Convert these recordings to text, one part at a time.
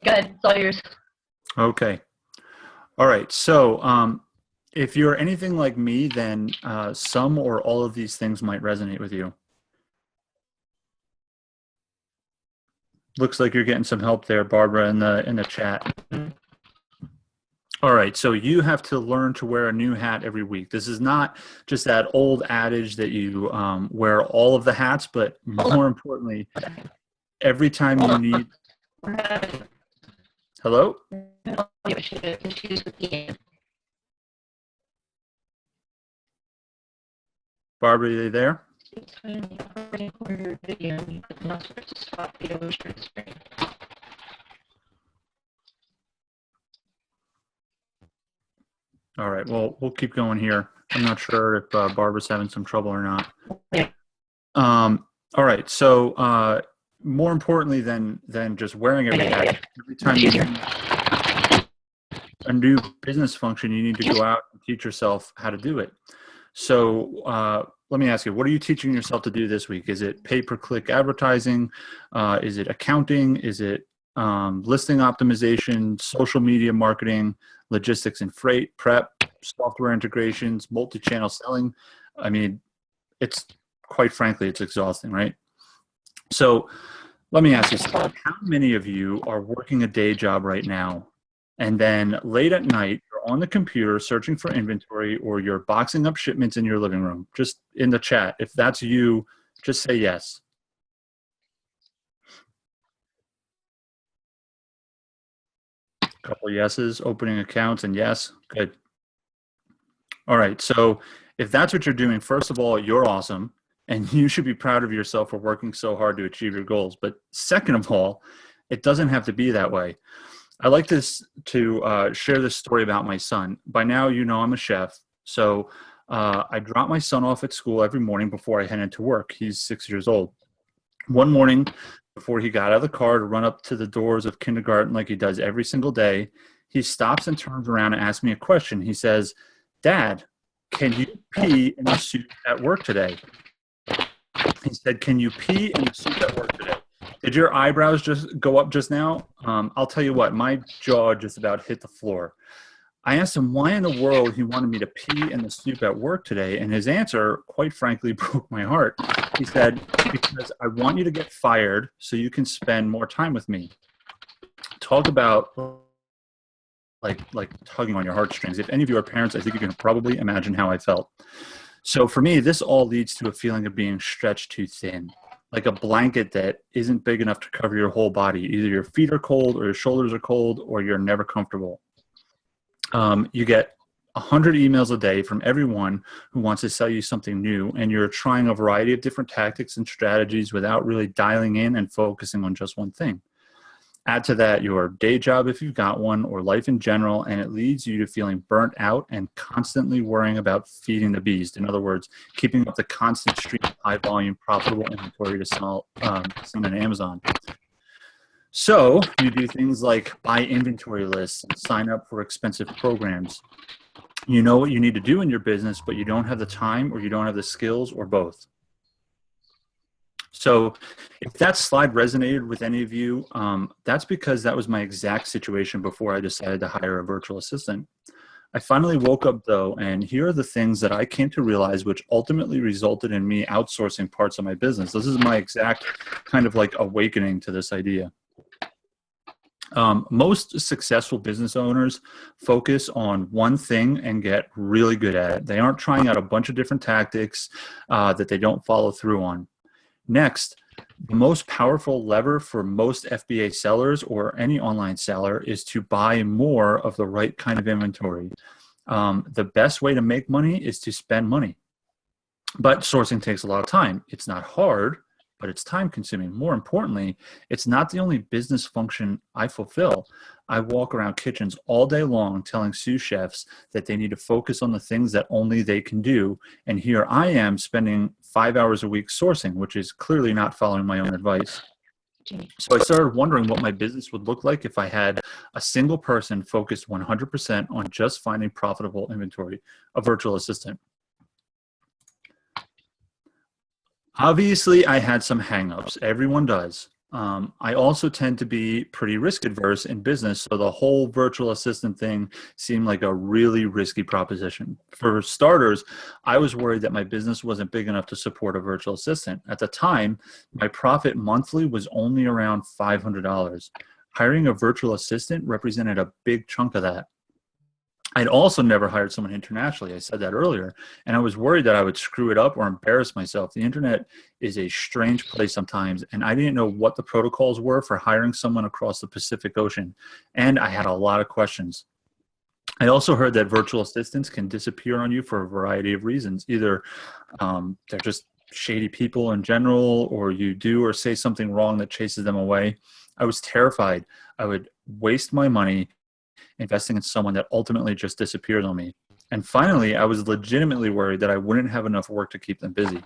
Go ahead, it's all yours. Okay. All right. So if you're anything like me, then some or all of these things might resonate with you. Looks like you're getting some help there, Barbara, in the chat. All right, so you have to learn to wear a new hat every week. This is not just that old adage that you wear all of the hats, but more importantly, every time you need. Hello? Barbara, are you there? All right, well, we'll keep going here. I'm not sure if Barbara's having some trouble or not. All right, so more importantly than just wearing every hat, every time you need a new business function, you need to go out and teach yourself how to do it. So let me ask you, what are you teaching yourself to do this week? Is it pay-per-click advertising? Is it accounting? Is it listing optimization, social media marketing, logistics and freight, prep, software integrations, multi-channel selling? I mean, it's quite frankly, it's exhausting, right? So let me ask you something. How many of you are working a day job right now, and then late at night, you're on the computer searching for inventory, or you're boxing up shipments in your living room? Just in the chat, if that's you, just say yes. A couple yeses, opening accounts, and yes, good. All right, so if that's what you're doing, first of all, you're awesome, and you should be proud of yourself for working so hard to achieve your goals. But second of all, it doesn't have to be that way. I like this to share this story about my son. By now, you know I'm a chef, so I drop my son off at school every morning before I head into work. He's 6 years old. One morning, before he got out of the car to run up to the doors of kindergarten like he does every single day, he stops and turns around and asks me a question. He says, "Dad, can you pee in the suit at work today?" He said, "Can you pee in the suit at work today?" Did your eyebrows just go up just now? I'll tell you what, my jaw just about hit the floor. I asked him why in the world he wanted me to pee in the soup at work today, and his answer, quite frankly, broke my heart. He said, "Because I want you to get fired so you can spend more time with me." Talk about like tugging on your heartstrings. If any of you are parents, I think you can probably imagine how I felt. So for me, this all leads to a feeling of being stretched too thin, like a blanket that isn't big enough to cover your whole body. Either your feet are cold or your shoulders are cold or you're never comfortable. You get 100 emails a day from everyone who wants to sell you something new, and you're trying a variety of different tactics and strategies without really dialing in and focusing on just one thing. Add to that your day job if you've got one, or life in general, and it leads you to feeling burnt out and constantly worrying about feeding the beast. In other words, keeping up the constant stream of high volume, profitable inventory to sell on Amazon. So you do things like buy inventory lists and sign up for expensive programs. You know what you need to do in your business, but you don't have the time, or you don't have the skills, or both. So if that slide resonated with any of you, that's because that was my exact situation before I decided to hire a virtual assistant. I finally woke up though, and here are the things that I came to realize, which ultimately resulted in me outsourcing parts of my business. This is my exact kind of like awakening to this idea. Most successful business owners focus on one thing and get really good at it. They aren't trying out a bunch of different tactics that they don't follow through on. Next, the most powerful lever for most FBA sellers or any online seller is to buy more of the right kind of inventory. The best way to make money is to spend money. But sourcing takes a lot of time. It's not hard, but it's time consuming. More importantly, it's not the only business function I fulfill. I walk around kitchens all day long telling sous chefs that they need to focus on the things that only they can do. And here I am spending 5 hours a week sourcing, which is clearly not following my own advice. So I started wondering what my business would look like if I had a single person focused 100% on just finding profitable inventory, a virtual assistant. Obviously, I had some hangups. Everyone does. I also tend to be pretty risk adverse in business, so the whole virtual assistant thing seemed like a really risky proposition. For starters, I was worried that my business wasn't big enough to support a virtual assistant. At the time, my profit monthly was only around $500. Hiring a virtual assistant represented a big chunk of that. I'd also never hired someone internationally. I said that earlier. And I was worried that I would screw it up or embarrass myself. The internet is a strange place sometimes. And I didn't know what the protocols were for hiring someone across the Pacific Ocean. And I had a lot of questions. I also heard that virtual assistants can disappear on you for a variety of reasons. Either they're just shady people in general, or you do or say something wrong that chases them away. I was terrified I would waste my money investing in someone that ultimately just disappeared on me. And finally, I was legitimately worried that I wouldn't have enough work to keep them busy.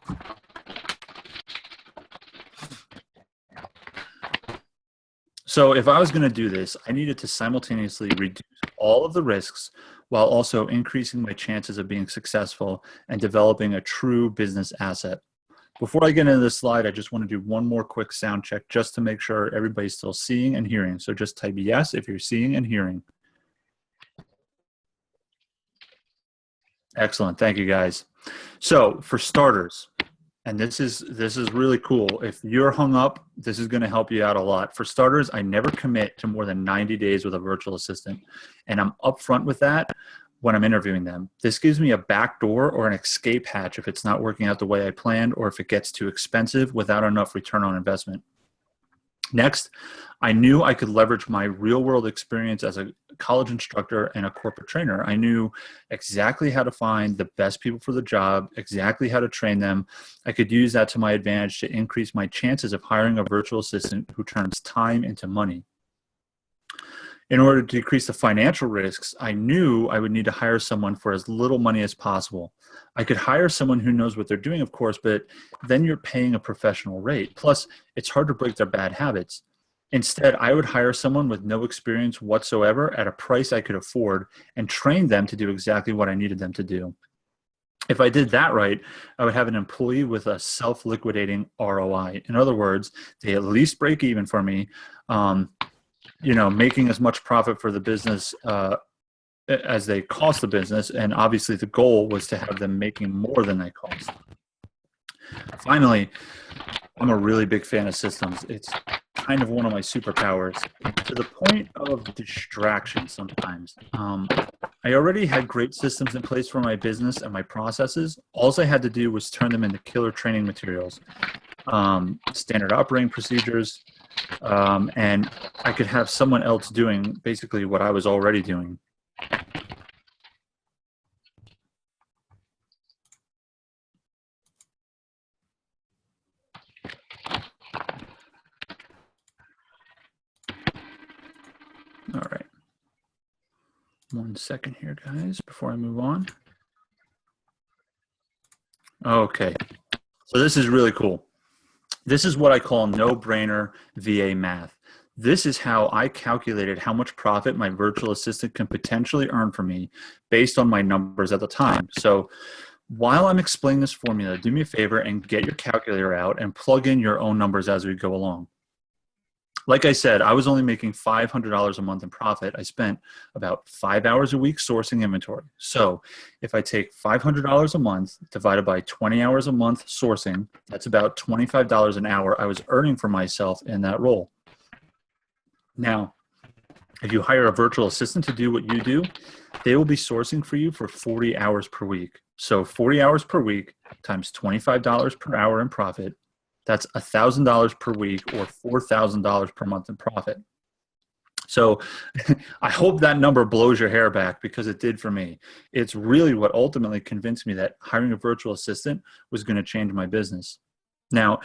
So if I was going to do this, I needed to simultaneously reduce all of the risks while also increasing my chances of being successful and developing a true business asset. Before I get into this slide, I just want to do one more quick sound check just to make sure everybody's still seeing and hearing. So just type yes if you're seeing and hearing. Excellent. Thank you, guys. So for starters, and this is really cool. If you're hung up, this is going to help you out a lot. For starters, I never commit to more than 90 days with a virtual assistant, and I'm upfront with that when I'm interviewing them. This gives me a back door or an escape hatch if it's not working out the way I planned, or if it gets too expensive without enough return on investment. Next, I knew I could leverage my real-world experience as a college instructor and a corporate trainer. I knew exactly how to find the best people for the job, exactly how to train them. I could use that to my advantage to increase my chances of hiring a virtual assistant who turns time into money. In order to decrease the financial risks, I knew I would need to hire someone for as little money as possible. I could hire someone who knows what they're doing, of course, but then you're paying a professional rate. Plus, it's hard to break their bad habits. Instead, I would hire someone with no experience whatsoever at a price I could afford and train them to do exactly what I needed them to do. If I did that right, I would have an employee with a self-liquidating ROI. In other words, they at least break even for me, making as much profit for the business as they cost the business. And obviously the goal was to have them making more than they cost. Finally, I'm a really big fan of systems. It's kind of one of my superpowers, to the point of distraction sometimes. I already had great systems in place for my business and my processes. All I had to do was turn them into killer training materials, standard operating procedures, and I could have someone else doing basically what I was already doing. All right. 1 second here, guys, before I move on. Okay. So this is really cool. This is what I call no-brainer VA math. This is how I calculated how much profit my virtual assistant can potentially earn for me based on my numbers at the time. So while I'm explaining this formula, do me a favor and get your calculator out and plug in your own numbers as we go along. Like I said, I was only making $500 a month in profit. I spent about 5 hours a week sourcing inventory. So if I take $500 a month divided by 20 hours a month sourcing, that's about $25 an hour I was earning for myself in that role. Now, if you hire a virtual assistant to do what you do, they will be sourcing for you for 40 hours per week. So 40 hours per week times $25 per hour in profit, that's $1,000 per week or $4,000 per month in profit. So I hope that number blows your hair back, because it did for me. It's really what ultimately convinced me that hiring a virtual assistant was going to change my business. Now,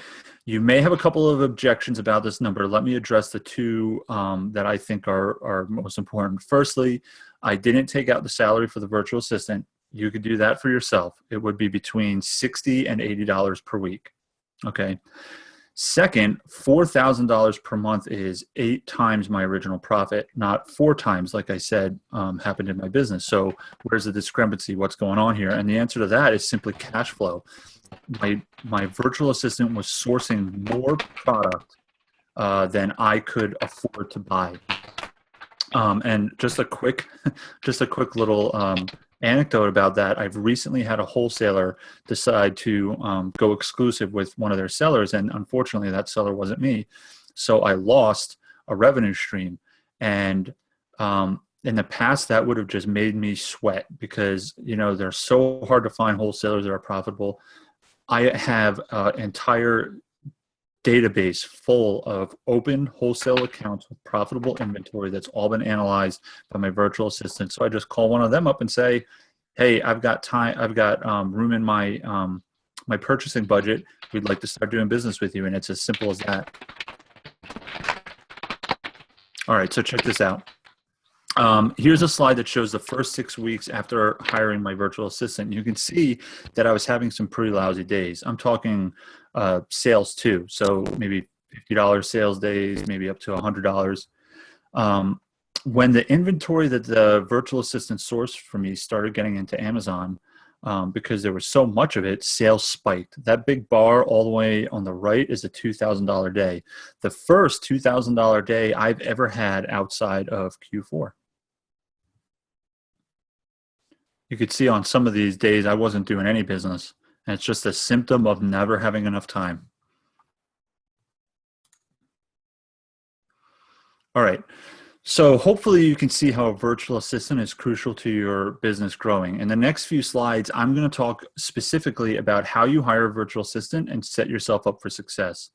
you may have a couple of objections about this number. Let me address the two that I think are most important. Firstly, I didn't take out the salary for the virtual assistant. You could do that for yourself. It would be between $60 and $80 per week. Okay. Second, $4,000 per month is 8 times my original profit, not 4 times, like I said, happened in my business. So where's the discrepancy? What's going on here? And the answer to that is simply cash flow. My virtual assistant was sourcing more product than I could afford to buy. And just a quick little anecdote about that. I've recently had a wholesaler decide to go exclusive with one of their sellers, and unfortunately, that seller wasn't me. So I lost a revenue stream, and in the past, that would have just made me sweat because they're so hard to find wholesalers that are profitable. I have an entire database full of open wholesale accounts with profitable inventory that's all been analyzed by my virtual assistant. So I just call one of them up and say, hey, I've got time, I've got room in my my purchasing budget. We'd like to start doing business with you. And it's as simple as that. All right, so check this out. Here's a slide that shows the first 6 weeks after hiring my virtual assistant. You can see that I was having some pretty lousy days. I'm talking sales too. So maybe $50 sales days, maybe up to $100. When the inventory that the virtual assistant sourced for me started getting into Amazon, because there was so much of it, sales spiked. That big bar all the way on the right is a $2,000 day. The first $2,000 day I've ever had outside of Q4. You could see on some of these days I wasn't doing any business, and it's just a symptom of never having enough time. All right, so hopefully you can see how a virtual assistant is crucial to your business growing. In the next few slides, I'm going to talk specifically about how you hire a virtual assistant and set yourself up for success.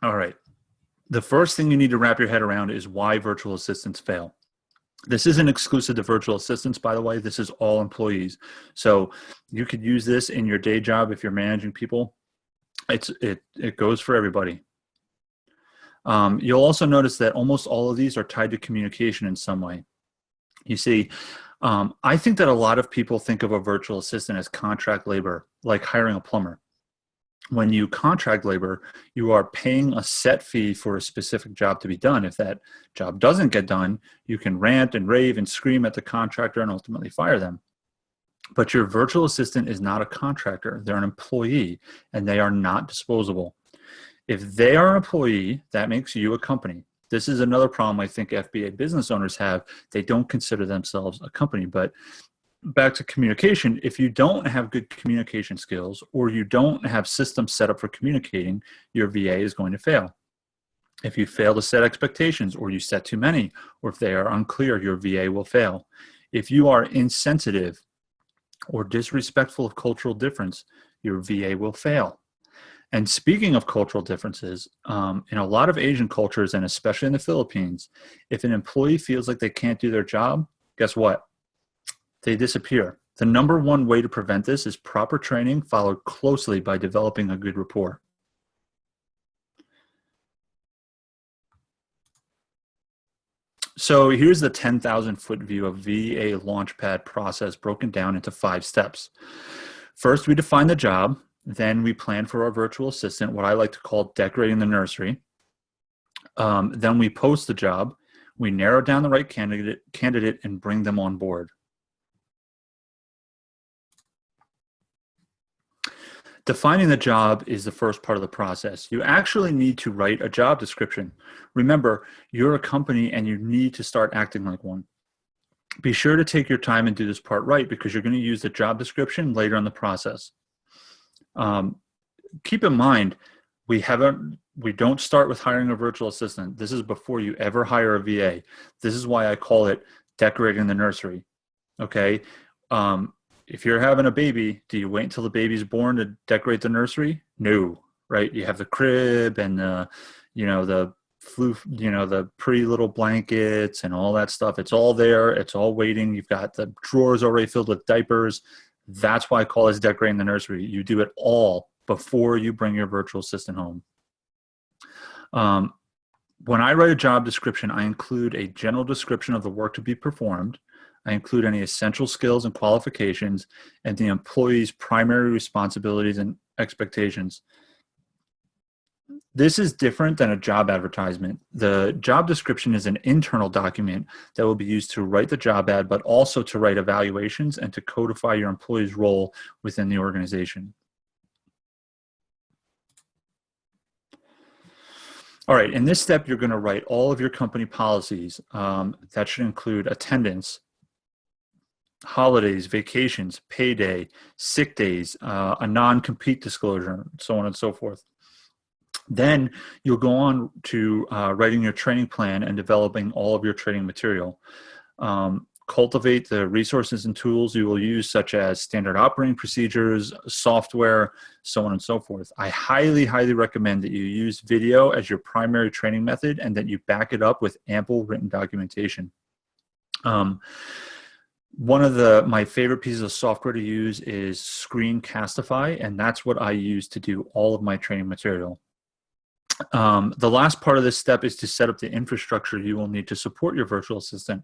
All right. The first thing you need to wrap your head around is why virtual assistants fail. This isn't exclusive to virtual assistants, by the way. This is all employees. So you could use this in your day job if you're managing people. It goes for everybody. You'll also notice that almost all of these are tied to communication in some way. You see, I think that a lot of people think of a virtual assistant as contract labor, like hiring a plumber. When you contract labor, you are paying a set fee for a specific job to be done. If that job doesn't get done, you can rant and rave and scream at the contractor and ultimately fire them. But your virtual assistant is not a contractor. They're an employee, and they are not disposable. If they are an employee, that makes you a company. This is another problem I think FBA business owners have. They don't consider themselves a company. But back to communication, if you don't have good communication skills or you don't have systems set up for communicating, your VA is going to fail. If you fail to set expectations or you set too many, or if they are unclear, your VA will fail. If you are insensitive or disrespectful of cultural difference, your VA will fail. And speaking of cultural differences, in a lot of Asian cultures, and especially in the Philippines, if an employee feels like they can't do their job, guess what? They disappear. The number one way to prevent this is proper training, followed closely by developing a good rapport. So here's the 10,000-foot view of VA LaunchPad process broken down into 5 steps. First, we define the job. Then we plan for our virtual assistant, what I like to call decorating the nursery. Then we post the job. We narrow down the right candidate and bring them on board. Defining the job is the first part of the process. You actually need to write a job description. Remember, you're a company and you need to start acting like one. Be sure to take your time and do this part right because you're going to use the job description later in the process. Keep in mind, we don't start with hiring a virtual assistant. This is before you ever hire a VA. This is why I call it decorating the nursery. Okay. If you're having a baby, do you wait until the baby's born to decorate the nursery? No, right? You have the crib and the pretty little blankets and all that stuff. It's all there. It's all waiting. You've got the drawers already filled with diapers. That's why I call this decorating the nursery. You do it all before you bring your virtual assistant home. When I write a job description, I include a general description of the work to be performed. I include any essential skills and qualifications and the employee's primary responsibilities and expectations. This is different than a job advertisement. The job description is an internal document that will be used to write the job ad, but also to write evaluations and to codify your employee's role within the organization. All right, in this step, you're going to write all of your company policies. That should include attendance, holidays, vacations, payday, sick days, a non-compete disclosure, so on and so forth. Then you'll go on to writing your training plan and developing all of your training material. Cultivate the resources and tools you will use, such as standard operating procedures, software, so on and so forth. I highly, highly recommend that you use video as your primary training method and that you back it up with ample written documentation. One of my favorite pieces of software to use is Screencastify, and that's what I use to do all of my training material. The last part of this step is to set up the infrastructure you will need to support your virtual assistant.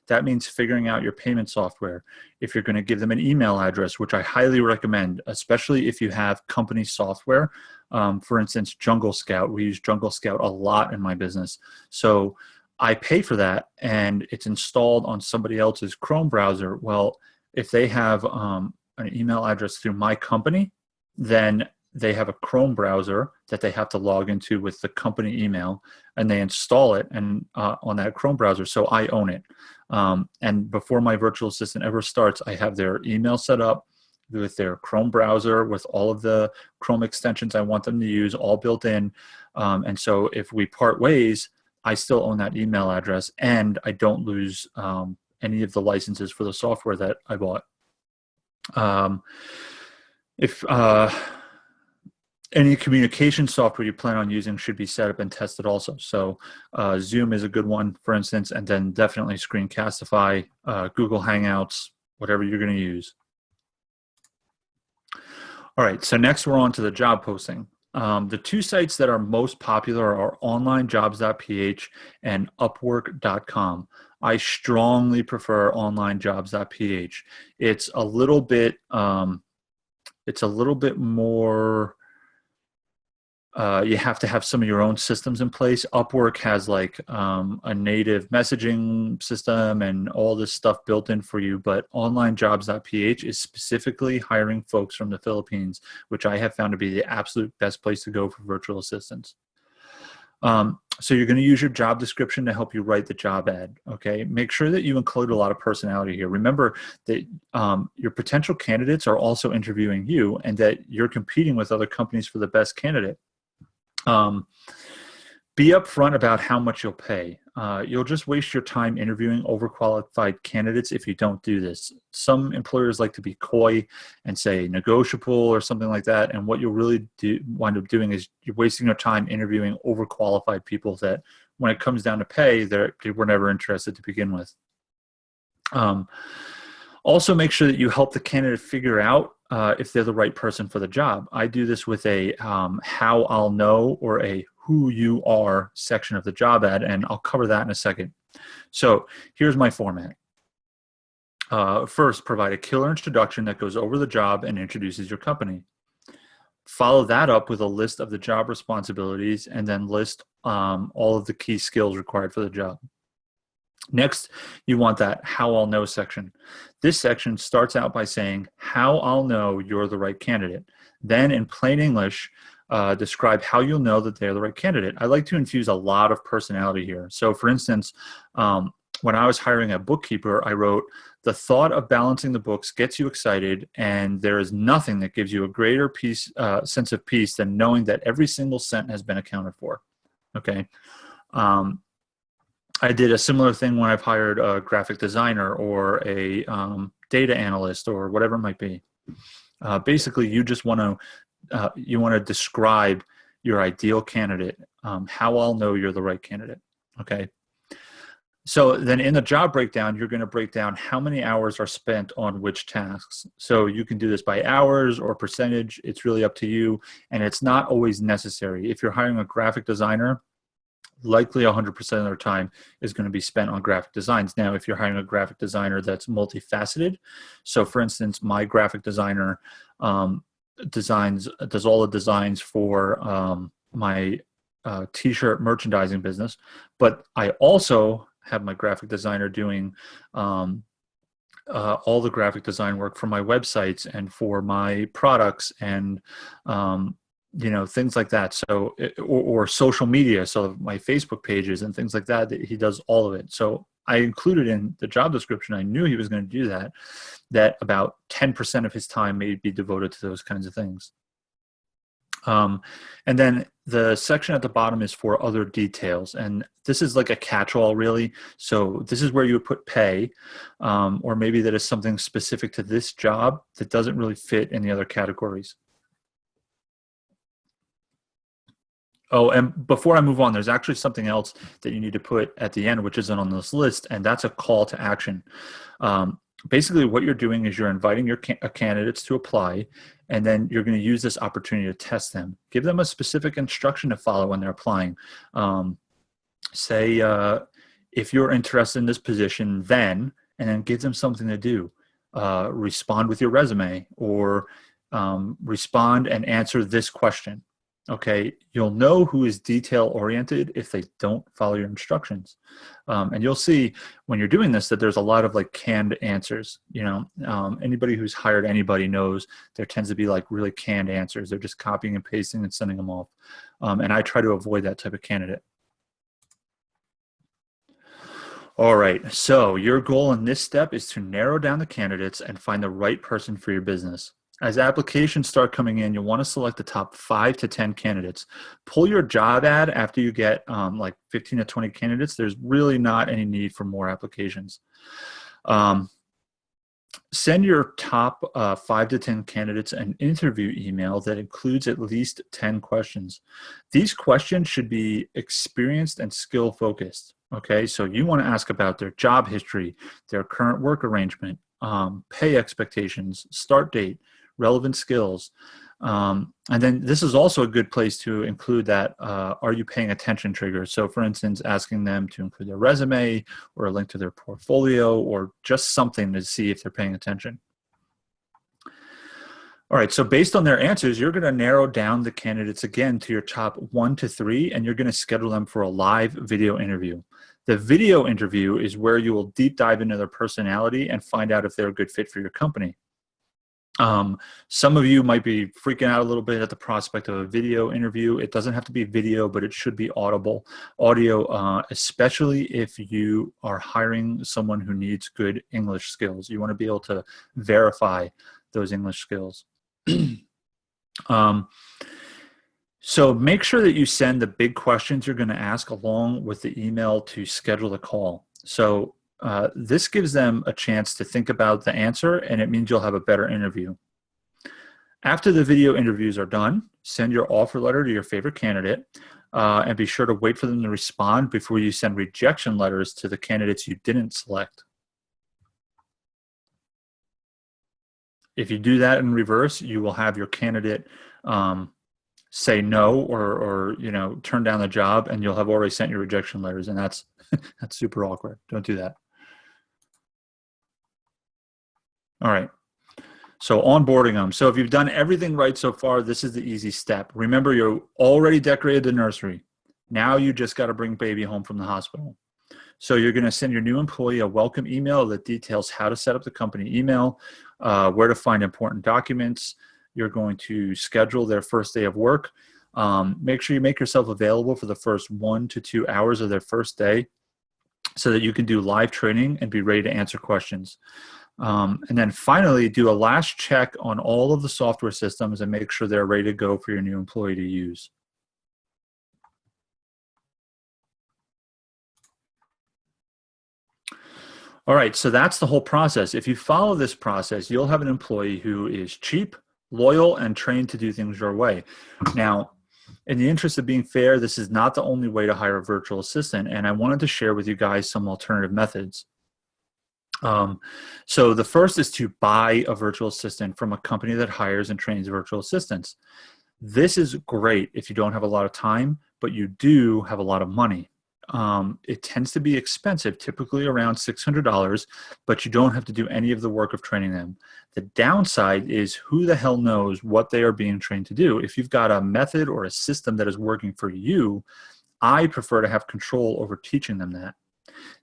That means figuring out your payment software. If you're going to give them an email address, which I highly recommend, especially if you have company software. For instance, Jungle Scout. We use Jungle Scout a lot in my business. So I pay for that, and it's installed on somebody else's Chrome browser. Well, if they have an email address through my company, then they have a Chrome browser that they have to log into with the company email, and they install it and on that Chrome browser. So I own it. And before my virtual assistant ever starts, I have their email set up with their Chrome browser, with all of the Chrome extensions I want them to use, all built in. And so if we part ways, I still own that email address, and I don't lose any of the licenses for the software that I bought. Any communication software you plan on using should be set up and tested also. So Zoom is a good one, for instance, and then definitely Screencastify, Google Hangouts, whatever you're going to use. All right, so next we're on to the job posting. The two sites that are most popular are onlinejobs.ph and upwork.com. I strongly prefer onlinejobs.ph. It's a little bit more. You have to have some of your own systems in place. Upwork has like a native messaging system and all this stuff built in for you, but onlinejobs.ph is specifically hiring folks from the Philippines, which I have found to be the absolute best place to go for virtual assistants. So you're going to use your job description to help you write the job ad, okay? Make sure that you include a lot of personality here. Remember that your potential candidates are also interviewing you, and that you're competing with other companies for the best candidate. Be upfront about how much you'll pay. You'll just waste your time interviewing overqualified candidates if you don't do this. Some employers like to be coy and say negotiable or something like that, and what you'll really wind up doing is you're wasting your time interviewing overqualified people that, when it comes down to pay, they were never interested to begin with. Also, make sure that you help the candidate figure out if they're the right person for the job. I do this with a how I'll know or a who you are section of the job ad, and I'll cover that in a second. So here's my format. First, provide a killer introduction that goes over the job and introduces your company. Follow that up with a list of the job responsibilities, and then list all of the key skills required for the job. Next, you want that how I'll know section. This section starts out by saying how I'll know you're the right candidate. Then, in plain English, describe how you'll know that they're the right candidate. I like to infuse a lot of personality here. So, for instance, when I was hiring a bookkeeper, I wrote, the thought of balancing the books gets you excited, and there is nothing that gives you a greater sense of peace than knowing that every single cent has been accounted for. Okay. I did a similar thing when I've hired a graphic designer or a data analyst or whatever it might be. Basically, you just want to describe your ideal candidate, how I'll know you're the right candidate. Okay. So then in the job breakdown, you're going to break down how many hours are spent on which tasks. So you can do this by hours or percentage. It's really up to you, and it's not always necessary. If you're hiring a graphic designer, likely 100% of their time is going to be spent on graphic designs. Now, if you're hiring a graphic designer that's multifaceted, so for instance, my graphic designer does all the designs for my t-shirt merchandising business, but I also have my graphic designer doing all the graphic design work for my websites and for my products and things like that. So, or social media. So my Facebook pages and things like that, he does all of it. So I included in the job description, I knew he was going to do that about 10% of his time may be devoted to those kinds of things. And then the section at the bottom is for other details. And this is like a catch-all, really. So this is where you would put pay, or maybe that is something specific to this job that doesn't really fit in the other categories. Oh, and before I move on, there's actually something else that you need to put at the end, which isn't on this list, and that's a call to action. Basically, what you're doing is you're inviting your candidates to apply, and then you're going to use this opportunity to test them. Give them a specific instruction to follow when they're applying. Say, if you're interested in this position, then, and then give them something to do. Respond with your resume, or respond and answer this question. Okay, you'll know who is detail-oriented if they don't follow your instructions. And you'll see when you're doing this that there's a lot of like canned answers. Anybody who's hired anybody knows there tends to be like really canned answers. They're just copying and pasting and sending them off. And I try to avoid that type of candidate. All right, so your goal in this step is to narrow down the candidates and find the right person for your business. As applications start coming in, you'll want to select the top 5 to 10 candidates. Pull your job ad after you get like 15 to 20 candidates. There's really not any need for more applications. Send your top 5 to 10 candidates an interview email that includes at least 10 questions. These questions should be experienced and skill focused. Okay, so you want to ask about their job history, their current work arrangement, pay expectations, start date, relevant skills. And then this is also a good place to include that are you paying attention trigger. So for instance, asking them to include their resume or a link to their portfolio or just something to see if they're paying attention. All right, so based on their answers, you're going to narrow down the candidates again to your top 1 to 3, and you're going to schedule them for a live video interview. The video interview is where you will deep dive into their personality and find out if they're a good fit for your company. Some of you might be freaking out a little bit at the prospect of a video interview. It doesn't have to be video, but it should be audio, especially if you are hiring someone who needs good English skills. You want to be able to verify those English skills. So make sure that you send the big questions you're going to ask along with the email to schedule the call. So this gives them a chance to think about the answer, and it means you'll have a better interview. After the video interviews are done, send your offer letter to your favorite candidate, and be sure to wait for them to respond before you send rejection letters to the candidates you didn't select. If you do that in reverse, you will have your candidate say no or turn down the job, and you'll have already sent your rejection letters, and that's that's super awkward. Don't do that. All right, so onboarding them. So if you've done everything right so far, this is the easy step. Remember, you already decorated the nursery. Now you just got to bring baby home from the hospital. So you're going to send your new employee a welcome email that details how to set up the company email, where to find important documents. You're going to schedule their first day of work. Make sure you make yourself available for the first 1 to 2 hours of their first day so that you can do live training and be ready to answer questions. And then finally, do a last check on all of the software systems and make sure they're ready to go for your new employee to use. All right, so that's the whole process. If you follow this process, you'll have an employee who is cheap, loyal, and trained to do things your way. Now, in the interest of being fair, this is not the only way to hire a virtual assistant, and I wanted to share with you guys some alternative methods. So the first is to buy a virtual assistant from a company that hires and trains virtual assistants. This is great if you don't have a lot of time, but you do have a lot of money. It tends to be expensive, typically around $600, but you don't have to do any of the work of training them. The downside is who the hell knows what they are being trained to do. If you've got a method or a system that is working for you, I prefer to have control over teaching them that.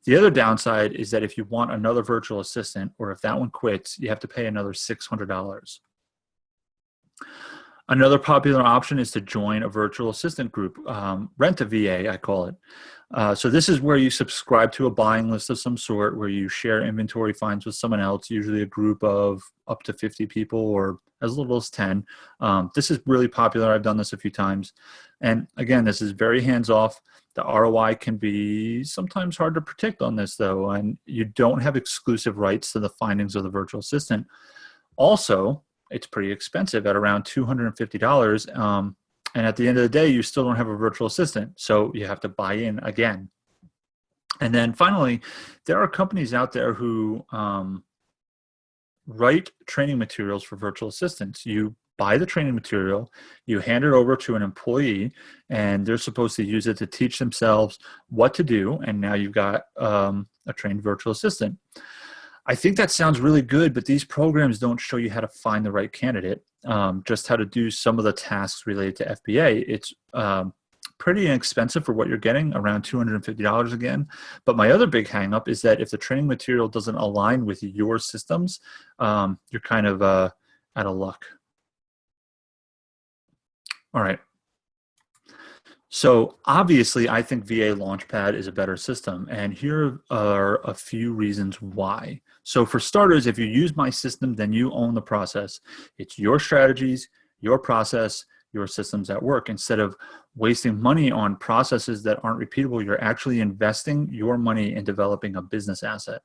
The other downside is that if you want another virtual assistant, or if that one quits, you have to pay another $600. Another popular option is to join a virtual assistant group, rent a VA, I call it. So this is where you subscribe to a buying list of some sort, where you share inventory finds with someone else, usually a group of up to 50 people or as little as 10. This is really popular. I've done this a few times. And again, this is very hands-off. The ROI can be sometimes hard to predict on this, though, and you don't have exclusive rights to the findings of the virtual assistant. Also, it's pretty expensive at around $250. And at the end of the day, you still don't have a virtual assistant. So you have to buy in again. And then finally, there are companies out there who write training materials for virtual assistants. You buy the training material, you hand it over to an employee, and they're supposed to use it to teach themselves what to do. And now you've got a trained virtual assistant. I think that sounds really good, but these programs don't show you how to find the right candidate, just how to do some of the tasks related to FBA. It's pretty inexpensive for what you're getting, around $250 again. But my other big hang-up is that if the training material doesn't align with your systems, you're kind of out of luck. All right. So obviously, I think VA LaunchPad is a better system, and here are a few reasons why. So for starters, if you use my system, then you own the process. It's your strategies, your process, your systems at work. Instead of wasting money on processes that aren't repeatable, you're actually investing your money in developing a business asset.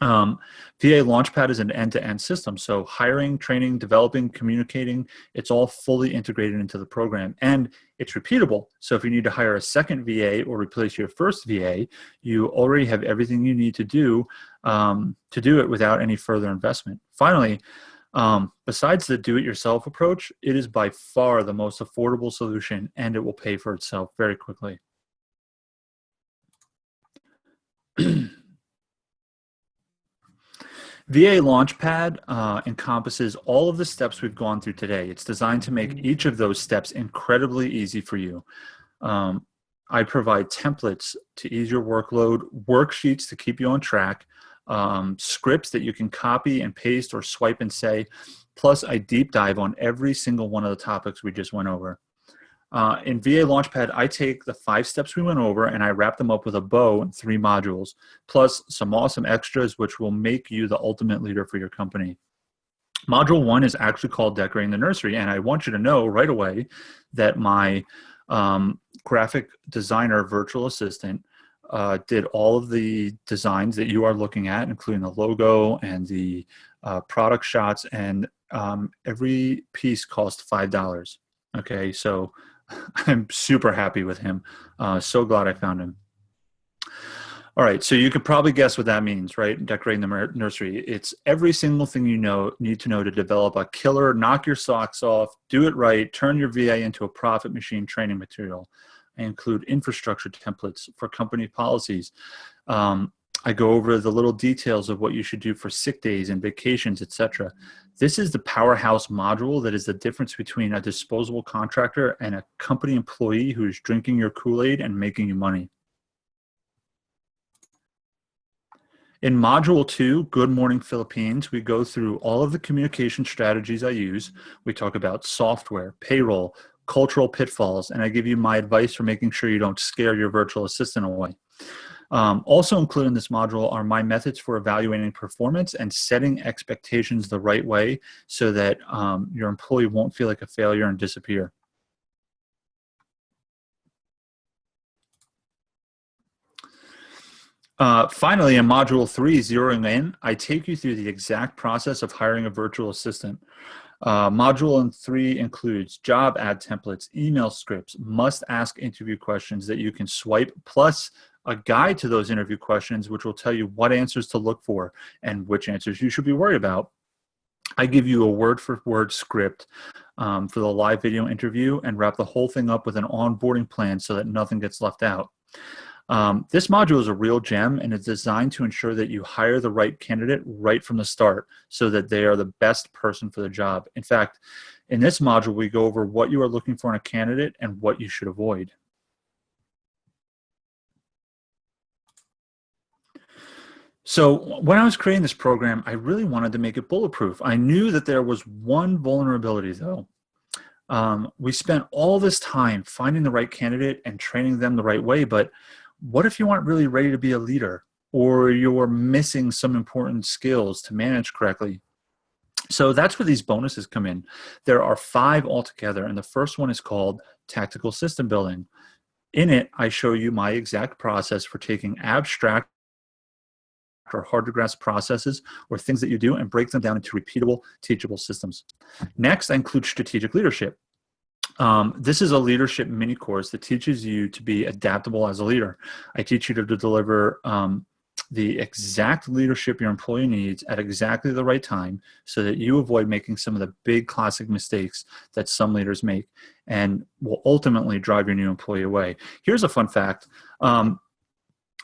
VA LaunchPad is an end-to-end system. So hiring, training, developing, communicating, it's all fully integrated into the program, and it's repeatable. So if you need to hire a second VA or replace your first VA, you already have everything you need to do it without any further investment. Finally, besides the do-it-yourself approach, it is by far the most affordable solution, and it will pay for itself very quickly. VA LaunchPad encompasses all of the steps we've gone through today. It's designed to make each of those steps incredibly easy for you. I provide templates to ease your workload, worksheets to keep you on track, scripts that you can copy and paste or swipe and say, plus I deep dive on every single one of the topics we just went over. In VA LaunchPad, I take the 5 steps we went over and I wrap them up with a bow in 3 modules, plus some awesome extras which will make you the ultimate leader for your company. Module 1 is actually called Decorating the Nursery, and I want you to know right away that my graphic designer virtual assistant did all of the designs that you are looking at, including the logo and the product shots, and every piece cost $5. Okay, so I'm super happy with him. So glad I found him. All right, so you could probably guess what that means, right? Decorating the nursery. It's every single thing you need to know to develop a killer, knock your socks off, do it right, turn your VA into a profit machine training material. I include infrastructure templates for company policies. I go over the little details of what you should do for sick days and vacations, etc. This is the powerhouse module that is the difference between a disposable contractor and a company employee who is drinking your Kool-Aid and making you money. In Module 2, Good Morning Philippines, we go through all of the communication strategies I use. We talk about software, payroll, cultural pitfalls, and I give you my advice for making sure you don't scare your virtual assistant away. Also included in this module are my methods for evaluating performance and setting expectations the right way so that your employee won't feel like a failure and disappear. Finally, in Module 3, Zeroing In, I take you through the exact process of hiring a virtual assistant. Module 3 includes job ad templates, email scripts, must-ask interview questions that you can swipe, plus a guide to those interview questions, which will tell you what answers to look for and which answers you should be worried about. I give you a word-for-word script for the live video interview and wrap the whole thing up with an onboarding plan so that nothing gets left out. This module is a real gem, and it's designed to ensure that you hire the right candidate right from the start so that they are the best person for the job. In fact, in this module, we go over what you are looking for in a candidate and what you should avoid. So when I was creating this program, I really wanted to make it bulletproof. I knew that there was one vulnerability, though. We spent all this time finding the right candidate and training them the right way, but what if you aren't really ready to be a leader, or you're missing some important skills to manage correctly? So that's where these bonuses come in. There are 5 altogether, and the first one is called Tactical System Building. In it, I show you my exact process for taking abstract or hard to grasp processes or things that you do and break them down into repeatable, teachable systems. Next, I include strategic leadership. This is a leadership mini course that teaches you to be adaptable as a leader. I teach you to deliver the exact leadership your employee needs at exactly the right time so that you avoid making some of the big classic mistakes that some leaders make and will ultimately drive your new employee away. Here's a fun fact.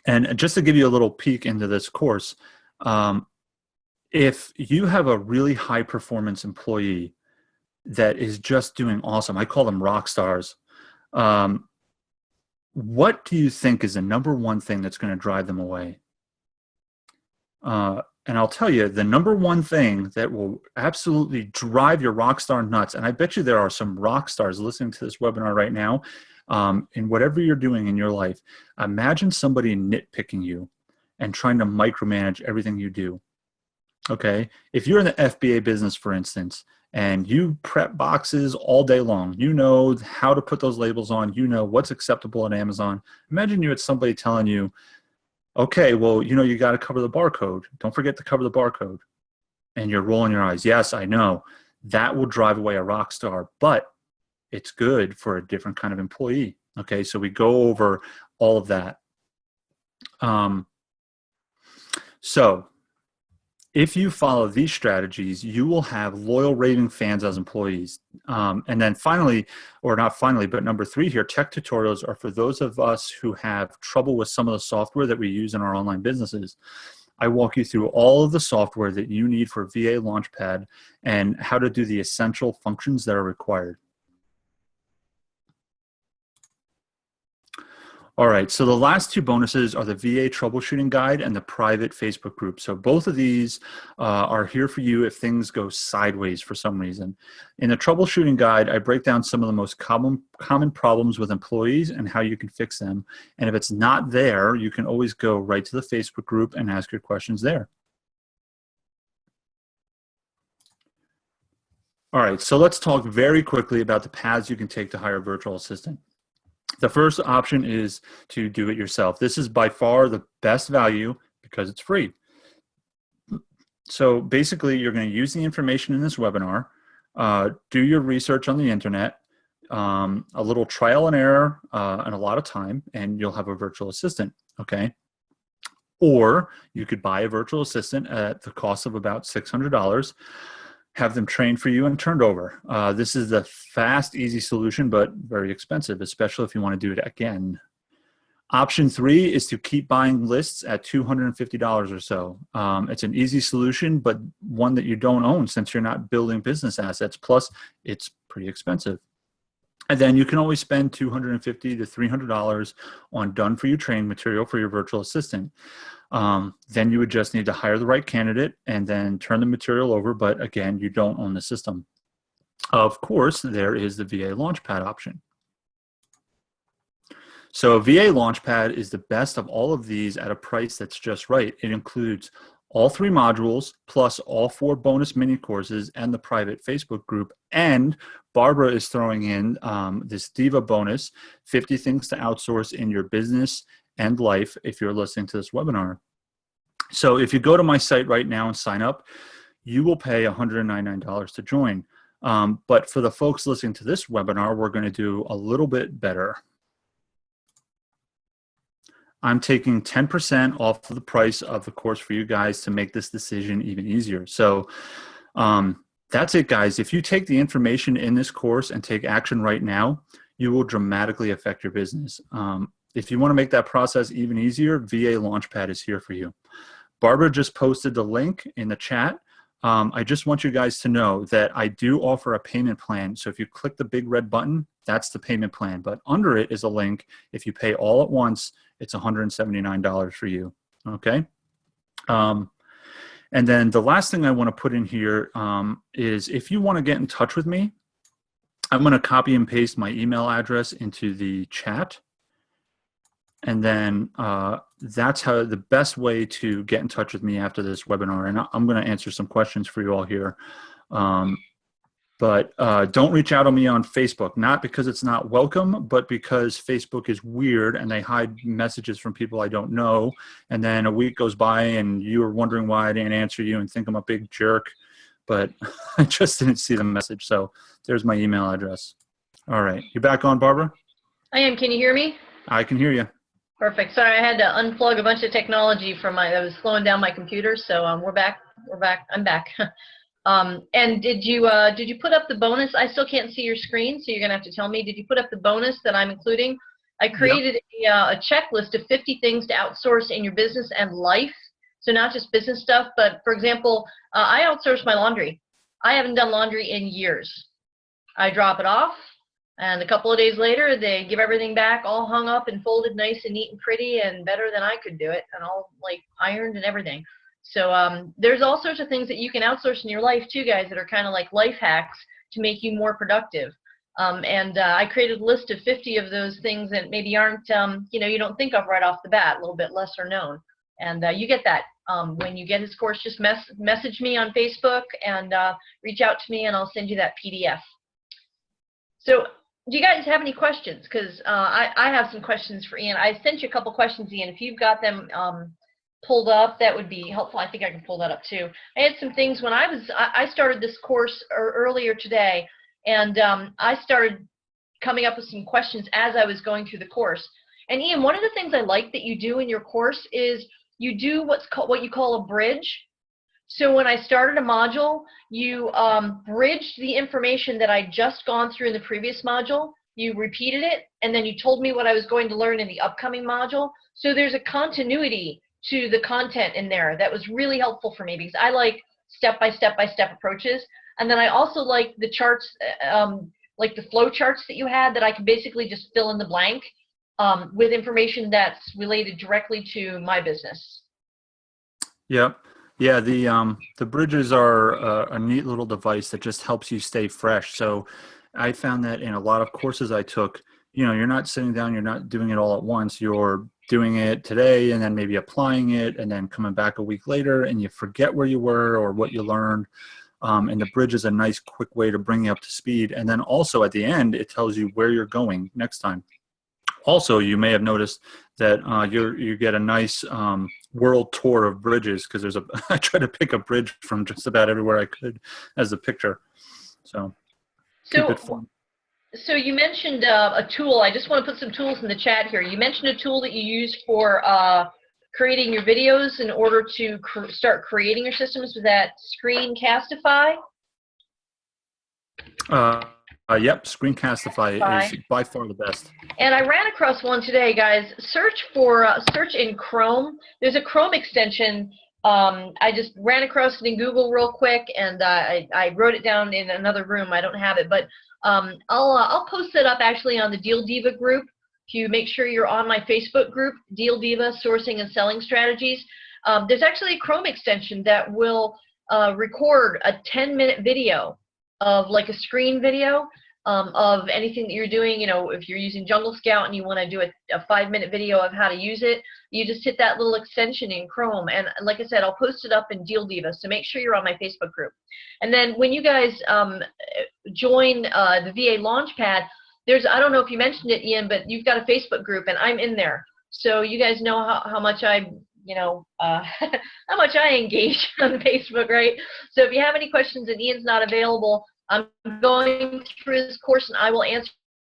And just to give you a little peek into this course, if you have a really high performance employee that is just doing awesome, I call them rock stars, what do you think is the number one thing that's going to drive them away? And I'll tell you, the number one thing that will absolutely drive your rock star nuts, and I bet you there are some rock stars listening to this webinar right now, in whatever you're doing in your life. Imagine somebody nitpicking you and trying to micromanage everything you do. Okay? If you're in the FBA business, for instance, and you prep boxes all day long, you know how to put those labels on, you know what's acceptable on Amazon. Imagine you had somebody telling you, okay, well, you know, you got to cover the barcode. Don't forget to cover the barcode. And you're rolling your eyes. Yes, I know. That will drive away a rock star, but it's good for a different kind of employee. Okay, so we go over all of that. So if you follow these strategies, you will have loyal, raving fans as employees. And then finally, or not finally, but number 3 here, tech tutorials are for those of us who have trouble with some of the software that we use in our online businesses. I walk you through all of the software that you need for VA LaunchPad and how to do the essential functions that are required. All right, so the last 2 bonuses are the VA troubleshooting guide and the private Facebook group. So both of these are here for you if things go sideways for some reason. In the troubleshooting guide, I break down some of the most common problems with employees and how you can fix them. And if it's not there, you can always go right to the Facebook group and ask your questions there. All right, so let's talk very quickly about the paths you can take to hire a virtual assistant. The first option is to do it yourself. This is by far the best value because it's free. So basically, you're going to use the information in this webinar, do your research on the internet, a little trial and error, and a lot of time, and you'll have a virtual assistant, okay? Or you could buy a virtual assistant at the cost of about $600, have them trained for you and turned over. This is the fast, easy solution, but very expensive, especially if you want to do it again. Option 3 is to keep buying lists at $250 or so. It's an easy solution, but one that you don't own since you're not building business assets. Plus, it's pretty expensive. And then you can always spend $250 to $300 on done-for-you training material for your virtual assistant. Then you would just need to hire the right candidate and then turn the material over, but again, you don't own the system. Of course, there is the VA LaunchPad option. So VA LaunchPad is the best of all of these at a price that's just right. It includes all 3 modules, plus all 4 bonus mini courses and the private Facebook group. And Barbara is throwing in this Diva bonus, 50 things to outsource in your business and life if you're listening to this webinar. So if you go to my site right now and sign up, you will pay $199 to join. But for the folks listening to this webinar, we're going to do a little bit better. I'm taking 10% off of the price of the course for you guys to make this decision even easier. So that's it, guys. If you take the information in this course and take action right now, you will dramatically affect your business. If you want to make that process even easier, VA LaunchPad is here for you. Barbara just posted the link in the chat. I just want you guys to know that I do offer a payment plan. So if you click the big red button, that's the payment plan. But under it is a link. If you pay all at once, it's $179 for you, okay? And then the last thing I want to put in here is if you want to get in touch with me, I'm going to copy and paste my email address into the chat. And then that's how the best way to get in touch with me after this webinar. And I'm going to answer some questions for you all here. But don't reach out on me on Facebook, not because it's not welcome, but because Facebook is weird and they hide messages from people I don't know. And then a week goes by and you're wondering why I didn't answer you and think I'm a big jerk. But I just didn't see the message. So there's my email address. All right. You back on, Barbara? I am. Can you hear me? I can hear you. Perfect. Sorry, I had to unplug a bunch of technology from that was slowing down my computer. So we're back. We're back. I'm back. And did you put up the bonus? I still can't see your screen, so you're gonna have to tell me. Did you put up the bonus that I'm including? I created a checklist of 50 things to outsource in your business and life. So not just business stuff, but for example, I outsource my laundry. I haven't done laundry in years. I drop it off, and a couple of days later, they give everything back, all hung up and folded nice and neat and pretty, and better than I could do it, and all like ironed and everything. So there's all sorts of things that you can outsource in your life too, guys, that are kind of like life hacks to make you more productive. I created a list of 50 of those things that maybe aren't, you don't think of right off the bat, a little bit lesser known. And you get that. When you get his course, just message me on Facebook and reach out to me, and I'll send you that PDF. So do you guys have any questions? Because I have some questions for Ian. I sent you a couple questions, Ian. If you've got them pulled up, that would be helpful. I think I can pull that up too. I had some things when I started this course earlier today, and I started coming up with some questions as I was going through the course. And Ian, one of the things I like that you do in your course is you do what you call a bridge. So when I started a module, you bridged the information that I'd just gone through in the previous module. You repeated it, and then you told me what I was going to learn in the upcoming module. So there's a continuity to the content in there that was really helpful for me, because I like step-by-step approaches. And then I also like the charts, like the flow charts that you had, that I could basically just fill in the blank with information that's related directly to my business. Yep. Yeah, the bridges are a neat little device that just helps you stay fresh. So I found that in a lot of courses I took, you're not sitting down, you're not doing it all at once. You're doing it today and then maybe applying it and then coming back a week later, and you forget where you were or what you learned. And the bridge is a nice quick way to bring you up to speed. And then also at the end, it tells you where you're going next time. Also, you may have noticed that you get a nice world tour of bridges, because I try to pick a bridge from just about everywhere I could as a picture. So keep it fun. So you mentioned a tool. I just want to put some tools in the chat here. You mentioned a tool that you use for creating your videos in order to start creating your systems. Was that Screencastify? Yep, Screencastify is by far the best. And I ran across one today, guys. Search in Chrome. There's a Chrome extension. I just ran across it in Google real quick, and I wrote it down in another room. I don't have it, but I'll post it up actually on the Deal Diva group. If you make sure you're on my Facebook group, Deal Diva Sourcing and Selling Strategies. There's actually a Chrome extension that will record a 10-minute video of like a screen video of anything that you're doing. If you're using Jungle Scout and you want to do a 5-minute video of how to use it, you just hit that little extension in Chrome. And like I said, I'll post it up in Deal Diva, so make sure you're on my Facebook group. And then when you guys join the VA LaunchPad, I don't know if you mentioned it, Ian, but you've got a Facebook group, and I'm in there. So you guys know how much I how much I engage on Facebook, right? So if you have any questions and Ian's not available, I'm going through this course, and I will answer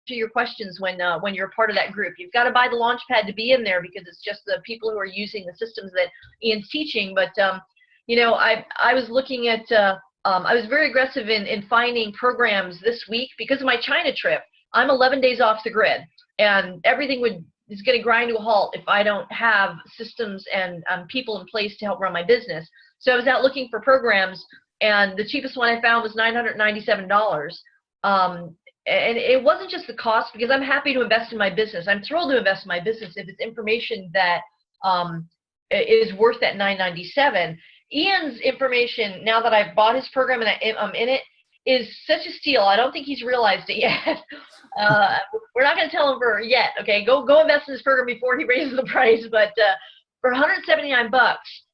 your questions when you're a part of that group. You've got to buy the LaunchPad to be in there, because it's just the people who are using the systems that Ian's teaching. But I was looking at I was very aggressive in finding programs this week because of my China trip. I'm 11 days off the grid, and everything is going to grind to a halt if I don't have systems and people in place to help run my business. So I was out looking for programs, and the cheapest one I found was $997. And it wasn't just the cost, because I'm happy to invest in my business. I'm thrilled to invest in my business if it's information that is worth that $997. Ian's information, now that I've bought his program and I'm in it, is such a steal. I don't think he's realized it yet. We're not going to tell him for yet. Okay, go invest in this program before he raises the price. But for 179 bucks,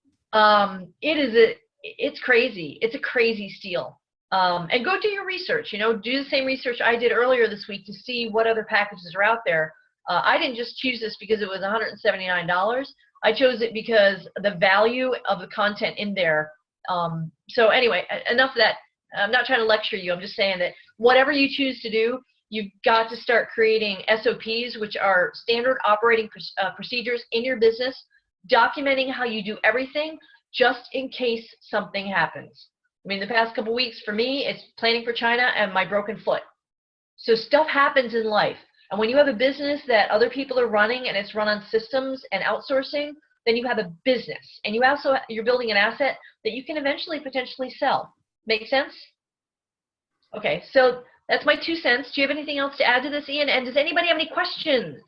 it's crazy. It's a crazy steal. And go do your research. You know, do the same research I did earlier this week to see what other packages are out there. I didn't just choose this because it was $179. I chose it because the value of the content in there. So anyway, enough of that. I'm not trying to lecture you. I'm just saying that whatever you choose to do, you've got to start creating SOPs, which are standard operating procedures in your business, documenting how you do everything just in case something happens. I mean, the past couple weeks for me, it's planning for China and my broken foot. So stuff happens in life. And when you have a business that other people are running and it's run on systems and outsourcing, then you have a business. And you're building an asset that you can eventually potentially sell. Make sense? Okay, so that's my 2 cents. Do you have anything else to add to this, Ian? And does anybody have any questions?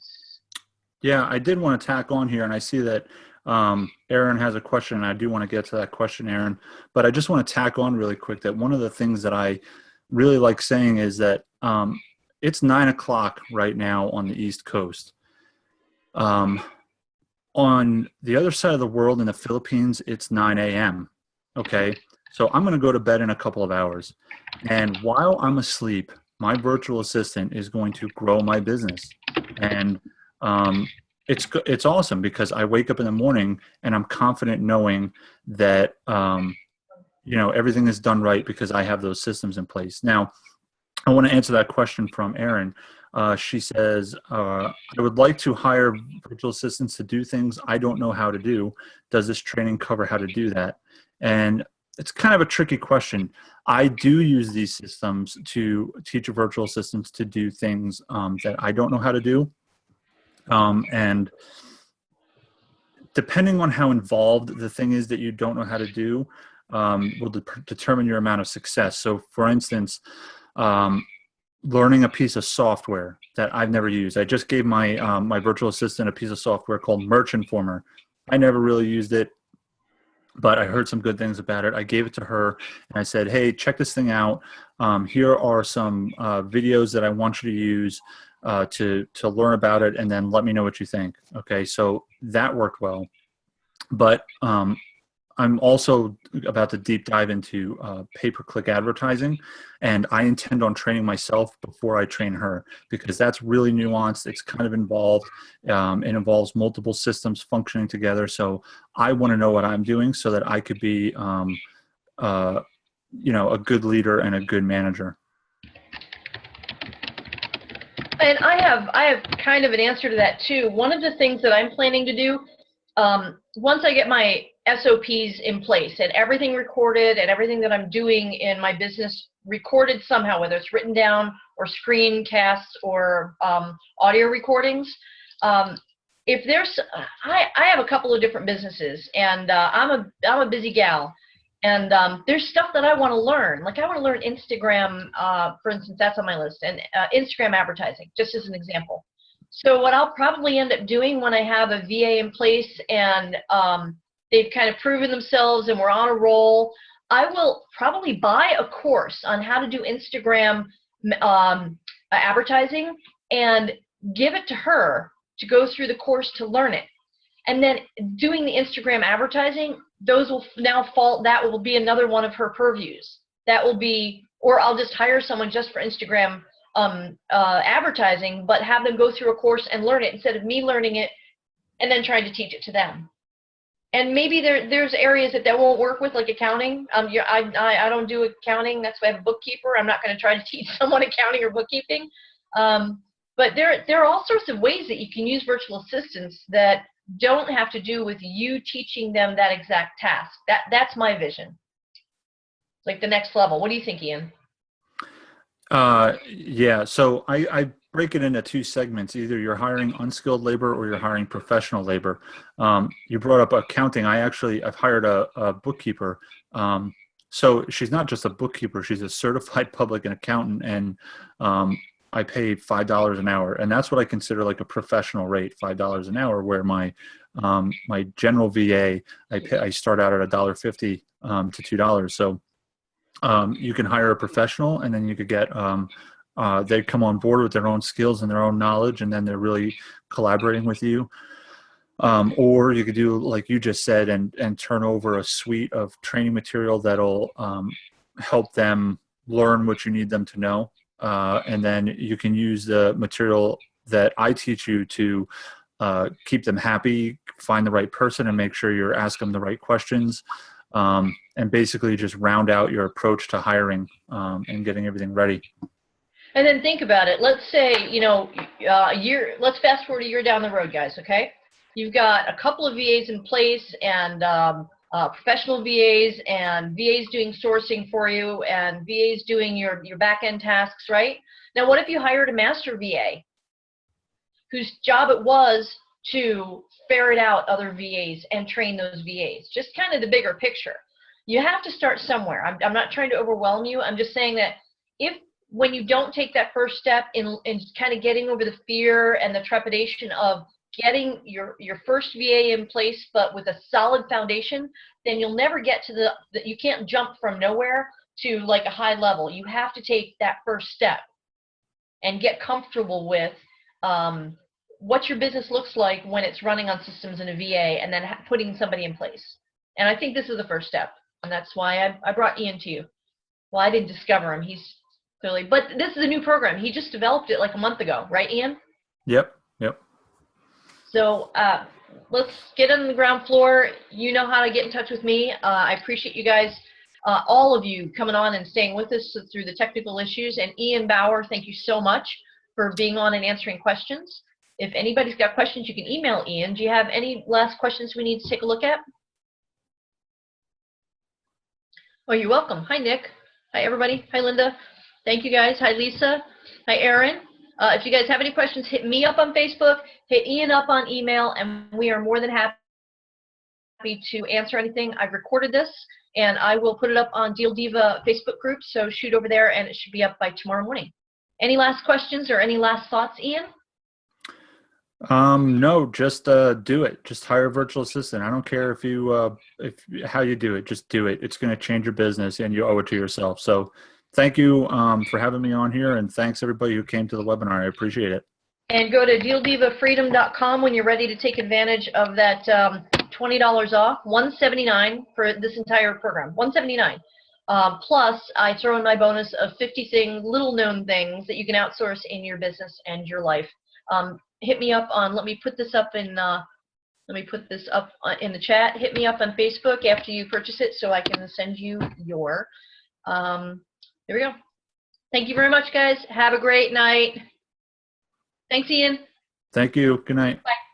Yeah, I did want to tack on here, and I see that Aaron has a question, and I do want to get to that question, Aaron. But I just want to tack on really quick that one of the things that I really like saying is that it's 9 o'clock right now on the East Coast. On the other side of the world in the Philippines, it's 9 a.m. Okay, so I'm going to go to bed in a couple of hours. And while I'm asleep, my virtual assistant is going to grow my business. And it's awesome because I wake up in the morning and I'm confident knowing that, you know, everything is done right because I have those systems in place. Now, I want to answer that question from Erin. She says, I would like to hire virtual assistants to do things I don't know how to do. Does this training cover how to do that? And it's kind of a tricky question. I do use these systems to teach virtual assistants to do things that I don't know how to do. And depending on how involved the thing is that you don't know how to do, will determine your amount of success. So for instance, learning a piece of software that I've never used. I just gave my my virtual assistant a piece of software called Merch Informer. I never really used it, but I heard some good things about it. I gave it to her and I said, hey, check this thing out. Here are some videos that I want you to use to learn about it, and then let me know what you think. Okay, so that worked well. But I'm also about to deep dive into pay-per-click advertising, and I intend on training myself before I train her because that's really nuanced. It's kind of involved. It involves multiple systems functioning together. So I want to know what I'm doing so that I could be, you know, a good leader and a good manager. And I have kind of an answer to that too. One of the things that I'm planning to do, once I get my SOPs in place and everything recorded and everything that I'm doing in my business recorded somehow, whether it's written down or screencasts or audio recordings. If there's, I have a couple of different businesses, and I'm a busy gal, and there's stuff that I want to learn. Like I want to learn Instagram, for instance, that's on my list, and Instagram advertising, just as an example. So what I'll probably end up doing when I have a VA in place and they've kind of proven themselves and we're on a roll, I will probably buy a course on how to do Instagram advertising and give it to her to go through the course to learn it. And then doing the Instagram advertising, those will now fall, that will be another one of her purviews. That will be, or I'll just hire someone just for Instagram advertising, but have them go through a course and learn it instead of me learning it and then trying to teach it to them. And maybe there's areas that won't work with, like accounting. I don't do accounting. That's why I have a bookkeeper. I'm not going to try to teach someone accounting or bookkeeping. But there are all sorts of ways that you can use virtual assistants that don't have to do with you teaching them that exact task. That's my vision. Like the next level. What do you think, Ian? Yeah, so I break it into two segments. Either you're hiring unskilled labor or you're hiring professional labor. You brought up accounting. I've hired a bookkeeper. So she's not just a bookkeeper, she's a certified public accountant, and I pay $5 an hour. And that's what I consider like a professional rate, $5 an hour, where my general VA, I start out at $1.50 to $2. So You can hire a professional, and then you could get they come on board with their own skills and their own knowledge, and then they're really collaborating with you. Or you could do like you just said, and turn over a suite of training material that'll help them learn what you need them to know. And then you can use the material that I teach you to keep them happy, find the right person, and make sure you're asking them the right questions. And basically just round out your approach to hiring and getting everything ready. And then think about it. Let's say, you know, let's fast forward a year down the road, guys, okay? You've got a couple of VAs in place, and professional VAs, and VAs doing sourcing for you, and VAs doing your back-end tasks, right? Now, what if you hired a master VA whose job it was to ferret out other VAs and train those VAs? Just kind of the bigger picture. You have to start somewhere. I'm not trying to overwhelm you. I'm just saying that when you don't take that first step in kind of getting over the fear and the trepidation of getting your first VA in place, but with a solid foundation, then you'll never get to you can't jump from nowhere to like a high level. You have to take that first step and get comfortable with what your business looks like when it's running on systems in a VA, and then putting somebody in place. And I think this is the first step, and that's why I brought Ian to you. Well, I didn't discover him. He's clearly, but this is a new program. He just developed it like a month ago, right, Ian? Yep. So let's get on the ground floor. You know how to get in touch with me. I appreciate you guys, all of you coming on and staying with us through the technical issues. And Ian Bauer, thank you so much for being on and answering questions. If anybody's got questions, you can email Ian. Do you have any last questions we need to take a look at? Oh, you're welcome. Hi, Nick. Hi, everybody. Hi, Linda. Thank you, guys. Hi, Lisa. Hi, Aaron. If you guys have any questions, hit me up on Facebook, hit Ian up on email, and we are more than happy to answer anything. I've recorded this, and I will put it up on Deal Diva Facebook group, so shoot over there, and it should be up by tomorrow morning. Any last questions or any last thoughts, Ian? No, just do it. Just hire a virtual assistant. I don't care how you do it. Just do it. It's going to change your business, and you owe it to yourself. So thank you for having me on here, and thanks everybody who came to the webinar. I appreciate it. And go to dealdivafreedom.com when you're ready to take advantage of that $20 off, $179 for this entire program, $179. Plus, I throw in my bonus of 50 little known things that you can outsource in your business and your life. Hit me up on. Let me put this up in. Let me put this up in the chat. Hit me up on Facebook after you purchase it, so I can send you your. There we go. Thank you very much, guys. Have a great night. Thanks, Ian. Thank you. Good night. Bye.